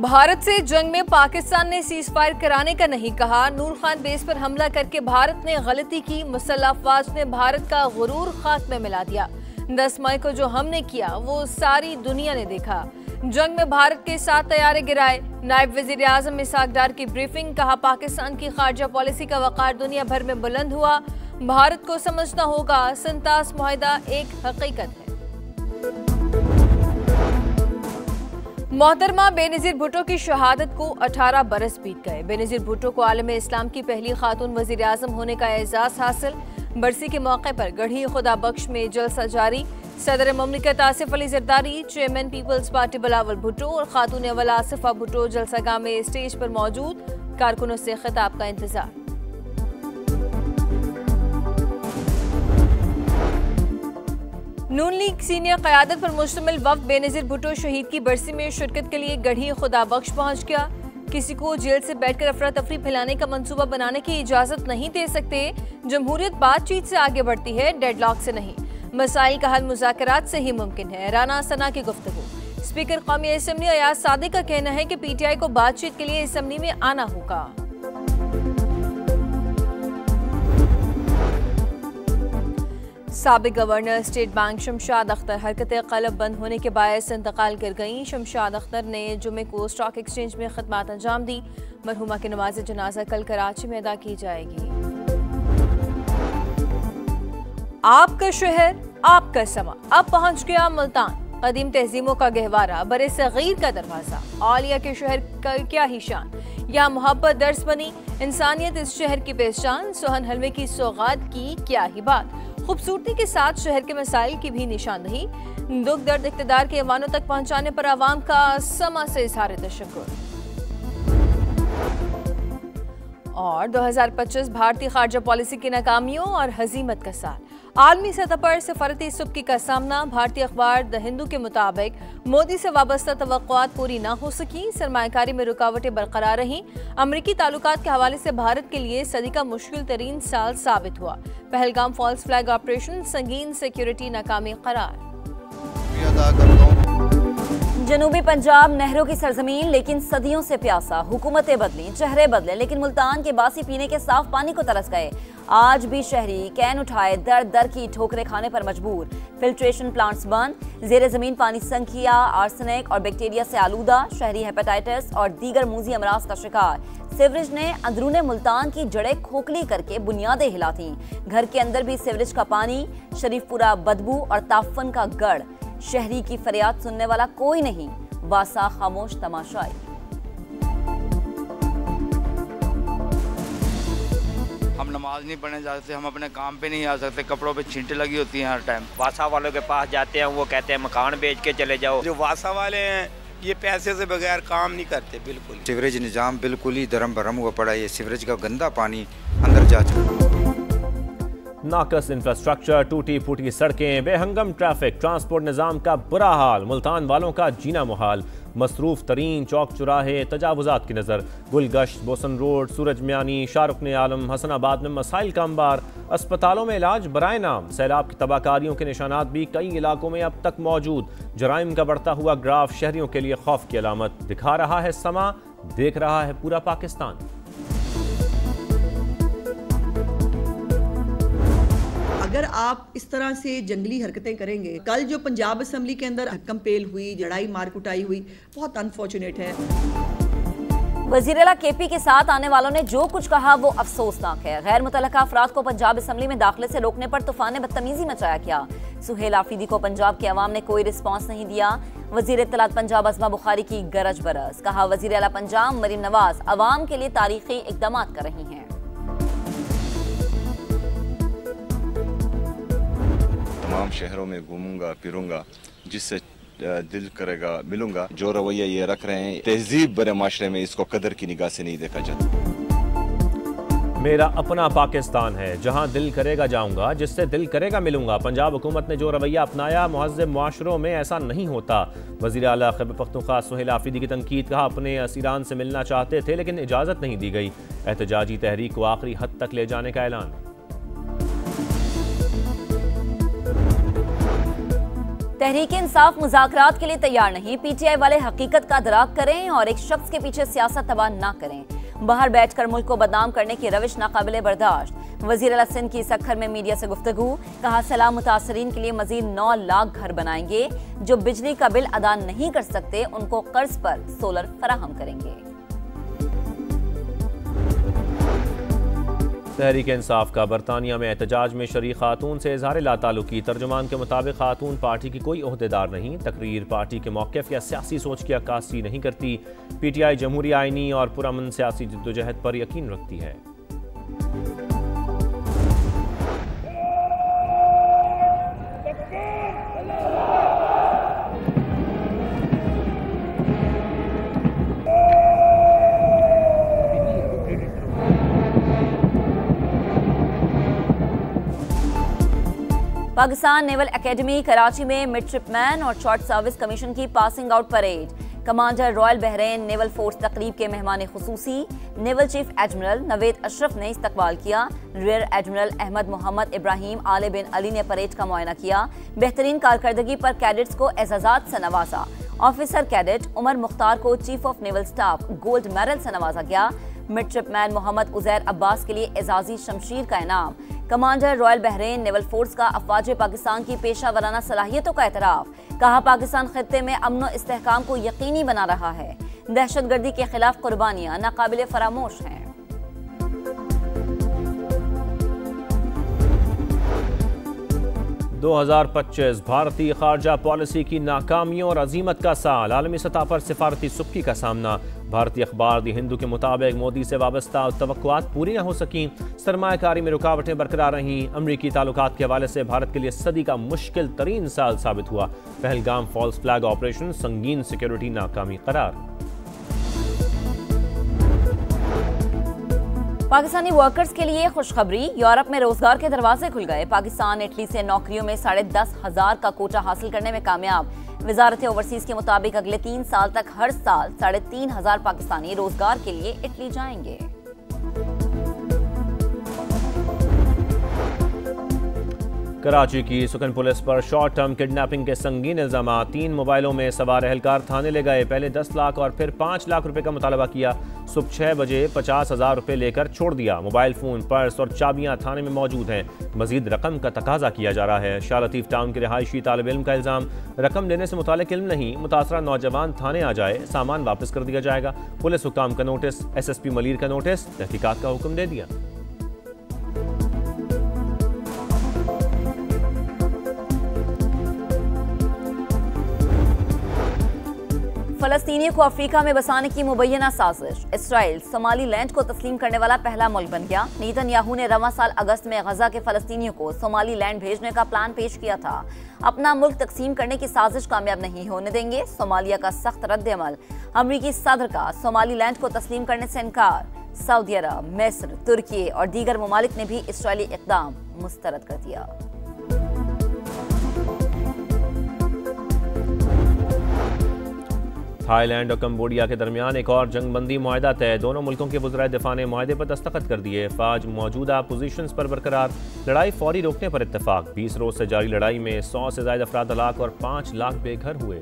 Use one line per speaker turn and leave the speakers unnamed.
भारत से जंग में पाकिस्तान ने सीज फायर कराने का नहीं कहा। नूर खान बेस पर हमला करके भारत ने गलती की। मुसल्लह अफवाज ने भारत का गुरूर खाक में मिला दिया। 10 मई को जो हमने किया वो सारी दुनिया ने देखा। जंग में भारत के 7 तैयारे गिराए। नायब वजीर आजम इसहाक डार की ब्रीफिंग। कहा पाकिस्तान की खारजा पॉलिसी का वक़ार दुनिया भर में बुलंद हुआ। भारत को समझना होगा संतास मुआहिदा एक हकीकत है। मोहतरमा बेनज़ीर भुट्टो की शहादत को 18 बरस बीत गए। बेनज़ीर भुट्टो को आलम इस्लाम की पहली खातून वज़ीर आज़म होने का एजाज़ हासिल। बरसी के मौके पर गढ़ी खुदा बख्श में जलसा जारी। सदर ममलिकत आसिफ अली जरदारी, चेयरमैन पीपल्स पार्टी बिलावल भुट्टो और खातून अव्वल आसिफा भुट्टो जलसागाह में स्टेज पर मौजूद। कारकुनों से खिताब का इंतजार। नून लीग सीनियर क़यादत पर मुश्तमिल वफ़द बेनज़ीर भुट्टो शहीद की बरसी में शिरकत के लिए गढ़ी खुदा बख्श पहुंच गया। किसी को जेल से बैठकर अफरा तफरी फैलाने का मंसूबा बनाने की इजाज़त नहीं दे सकते। जमहूरियत बातचीत से आगे बढ़ती है, डेडलॉक से नहीं। मसाइल का हल मुज़ाकरात से ही मुमकिन है। राना सना की गुफ्तगू। स्पीकर कौमी असम्बली अयाज सादिक का कहना है कि PTI को बातचीत के लिए असम्बली में आना होगा। साबिक governor state bank Shamshad Akhtar हरकत क़ल्ब बंद होने के बायस इंतकाल कर गईं। शमशाद अख्तर ने जुमे को स्टॉक एक्सचेंज में खिदमत अंजाम दी। मरहुमा की नमाज जनाजा कल कराची में अदा की जाएगी। आपका शहर, आपका समा, अब पहुंच गया मुल्तान। कदीम तहजीमों का गहवारा, बरे सगीर का दरवाजा। औलिया के शहर का क्या ही शान। यहाँ मोहब्बत दर्स बनी, इंसानियत इस शहर की पहचान। सोहन हलवे की सौगात की क्या ही बात। खूबसूरती के साथ शहर के मसाइल की भी निशानदही। दुख दर्द इक़्तिदार के ऐवानों तक पहुंचाने पर आवाम का समा से इज़हार तशक्कुर। और 2025 भारतीय खारजा पॉलिसी की नाकामियों और हजीमत का साथ। आलमी सतह पर सफारती सुबकी का सामना। भारतीय अखबार द हिंदू के मुताबिक मोदी से वाबस्ता तवक्कुआत पूरी ना हो सकी। सरमायाकारी में रुकावटें बरकरार रहीं। अमरीकी ताल्लुकात के हवाले से भारत के लिए सदी का मुश्किल तरीन साल साबित हुआ। पहलगाम फॉल्स फ्लैग ऑपरेशन संगीन सिक्योरिटी नाकामी करार।
जनूबी पंजाब नहरों की सरजमीन लेकिन सदियों से प्यासा। हुकूमतें बदली, चेहरे बदले, लेकिन मुल्तान के बासी पीने के साफ पानी को तरस गए। आज भी शहरी कैन उठाए दर दर की ठोकरें खाने पर मजबूर। फिल्ट्रेशन प्लांट्स बंद। जेर जमीन पानी संखिया, आर्सेनिक और बैक्टीरिया से आलूदा। शहरी हेपेटाइटिस और दीगर मूजी अमराज का शिकार। सीवरेज ने अंदरूने मुल्तान की जड़ें खोखली करके बुनियादें हिला थीं। घर के अंदर भी सीवरेज का पानी, शरीफपुरा बदबू और ताफन का गढ़। शहरी की फरियाद सुनने वाला कोई नहीं। वासा खामोश तमाशाई।
हम नमाज नहीं पढ़ने जा सकते, हम अपने काम पे नहीं आ सकते, कपड़ों पे छींटे लगी होती हैं हर टाइम।
वासा वालों के पास जाते हैं, वो कहते हैं मकान बेच के चले जाओ।
जो वासा वाले हैं ये पैसे से बगैर काम नहीं करते। बिल्कुल
सीवरेज निज़ाम बिल्कुल ही धर्म भरम हुआ पड़ा है। ये सीवरेज का गंदा पानी अंदर जा चुका।
नाकस इंफ्रास्ट्रक्चर, टूटी फूटी सड़कें, बेहंगम ट्रैफिक, ट्रांसपोर्ट निज़ाम का बुरा हाल। मुल्तान वालों का जीना मुहाल। मसरूफ तरीन चौक चौराहे तजावुजात की नज़र। गुलगश्त, बोसन रोड, सूरज म्यानी, शाहरुख आलम, हसनाबाद में मसाइल का अंबार। अस्पतालों में इलाज बराए नाम। सैलाब की तबाहकारियों के निशानात भी कई इलाकों में अब तक मौजूद। जराइम का बढ़ता हुआ ग्राफ शहरियों के लिए खौफ की अलामत। दिखा रहा है समा, देख रहा है पूरा पाकिस्तान।
अगर आप इस तरह से जंगली हरकतें करेंगे, कल जो पंजाब असम्बली के अंदर हक्कम पेल हुई, लड़ाई मार कुटाई हुई, बहुत अनफॉर्चुनेट है।
वज़ीर आला KP के साथ आने वालों ने जो कुछ कहा वो अफसोसनाक है। गैर मुतल्लका अफराद को पंजाब असम्बली में दाखिले से रोकने पर तूफान बदतमीजी मचाया गया। सुहेल आफीदी को पंजाब के अवाम ने कोई रिस्पॉन्स नहीं दिया। वज़ीर इत्तलात पंजाब अज़मा बुखारी की गरज बरस। कहा वज़ीर आला पंजाब मरीम नवाज अवाम के लिए तारीखी इक़दाम कर रही हैं।
तमाम शहरों में घूमूंगा फिरूंगा, जिससे दिल करेगा मिलूंगा। जो रवैया ये रख रहे हैं, तहजीब भरे माशरे में इसको कदर की निगाह से नहीं देखा जाता।
मेरा अपना पाकिस्तान है, जहां दिल करेगा जाऊंगा, जिससे दिल करेगा मिलूंगा। पंजाब हुकूमत ने जो रवैया अपनाया, मुहज़्ज़ब मुआशरों में ऐसा नहीं होता। वज़ीर आला खैबर पख्तूनख्वा सुहेल आफरीदी की तनकीद। कहा अपने असीरान से मिलना चाहते थे लेकिन इजाज़त नहीं दी गई। एहतजाजी तहरीक को आखिरी हद तक ले जाने का ऐलान।
तहरीक इंसाफ मुज़ाकरात के लिए तैयार नहीं, पीटीआई वाले हकीकत का अदराक करें और एक शख्स के पीछे सियासत तबाह ना करें। बाहर बैठकर मुल्क को बदनाम करने की रविश नाकाबिले बर्दाश्त। वज़ीर आला सिंध की सक्खर में मीडिया से गुफ्तगू, कहा सैलाब मुतासरीन के लिए मजीद 9 लाख घर बनाएंगे। जो बिजली का बिल अदा नहीं कर सकते उनको कर्ज पर सोलर फराहम करेंगे।
तहरीक इंसाफ का बरतानिया में एहतजाज में शरीक खातून से इजहार लाताल्लुकी। तर्जुमान के मुताबिक खातून पार्टी की कोई ओहदेदार नहीं। तकरीर पार्टी के मौक़िफ़ या सियासी सोच की अक्कासी नहीं करती। पीटीआई जमहूरी आइनी और पुरअमन सियासी जद्दोजहद पर यकीन रखती है।
पाकिस्तान नेवल एकेडमी कराची में मिडशिपमैन और शॉर्ट सर्विस कमीशन की passing out parade. Commander royal Bahrain naval force तकरीब के मेहमान खुसूसी naval chief admiral Naved Ashraf ने इस्तकबाल किया। Rear admiral Ahmed Mohammed Ibrahim Al bin Ali ने परेड का मुआयना किया। बेहतरीन कारकर्दगी पर कैडेट्स को एजाजात से नवाजा। ऑफिसर कैडेट उमर मुख्तार को chief of naval staff gold medal से नवाजा गया। मिडशिपमैन मोहम्मद उजैर अब्बास के लिए एजाजी शमशीर का इनाम। Commander royal Bahrain naval force का अफवाज पाकिस्तान की पेशा वराना सलाहियतों का एतराफ। कहा पाकिस्तान खित्ते में अमन व इस्तेहकाम को यकीनी बना रहा है। दहशतगर्दी के खिलाफ कुर्बानियां नाकाबिले फरामोश हैं।
दो 2025 भारतीय खारजा पॉलिसी की नाकामियों और अजीमत का साल। आलमी सतह पर सिफारती सुक्की का सामना। भारतीय अखबार दी हिंदू के मुताबिक मोदी से वाबस्ता तवक्कुआत पूरी न हो सकी। सरमायाकारी में रुकावटें बरकरार रहीं। अमरीकी ताल्लुकात के हवाले से भारत के लिए सदी का मुश्किल तरीन साल साबित हुआ। पहलगाम फॉल्स फ्लैग ऑपरेशन संगीन सिक्योरिटी नाकामी करार।
पाकिस्तानी वर्कर्स के लिए खुशखबरी, यूरोप में रोजगार के दरवाजे खुल गए। पाकिस्तान इटली से नौकरियों में 10,500 का कोटा हासिल करने में कामयाब। वजारत ओवरसीज के मुताबिक अगले 3 साल तक हर साल 3,500 पाकिस्तानी रोजगार के लिए इटली जाएंगे।
कराची की सुकन पुलिस पर शॉर्ट टर्म किडनैपिंग के संगीन इल्जाम। 3 मोबाइलों में सवार एहलकार थाने ले गए। पहले 10 लाख और फिर 5 लाख रुपए का मुतालबा किया। सुबह 6 बजे 50,000 रुपए लेकर छोड़ दिया। मोबाइल फोन, पर्स और चाबियां थाने में मौजूद हैं। मजीद रकम का तकाजा किया जा रहा है। शाह लतीफ टाउन के रिहायशी तालिब इल्म का इल्जाम, रकम लेने से मुतालिक इल्म नहीं। मुतासरा नौजवान थाने आ जाए, सामान वापस कर दिया जाएगा। पुलिस हुकाम का नोटिस, SSP मलीर का नोटिस, तहकीकात का हुक्म दे दिया।
फलस्तीनियों को अफ्रीका में बसाने की मुबैना साजिश। इसराइल सोमाली लैंड को तस्लीम करने वाला पहला मुल्क बन गया। नेतन्याहू ने रवां साल अगस्त में गजा के फलस्तीनियों को सोमाली लैंड भेजने का प्लान पेश किया था। अपना मुल्क तकसीम करने की साजिश कामयाब नहीं होने देंगे। सोमालिया का सख्त रद्द-ए-अमल। अमरीकी सदर का सोमाली लैंड को तस्लीम करने से इनकार। सऊदी अरब, मिस्र, तुर्की और दीगर ममालिक ने भी इसराइली इक़दाम मुस्तरद कर दिया।
थाईलैंड और कंबोडिया के दरमियान एक और जंगबंदी मुआहदा तय। दोनों मुल्कों के वज़राए दिफा ने मुआहदे पर दस्तखत कर दिए। फ़ौज मौजूदा पोजीशंस पर बरकरार। लड़ाई फौरी रोकने पर इत्तेफाक। 20 रोज से जारी लड़ाई में 100 से ज़ायद अफराद हलाक और 5 लाख बेघर हुए।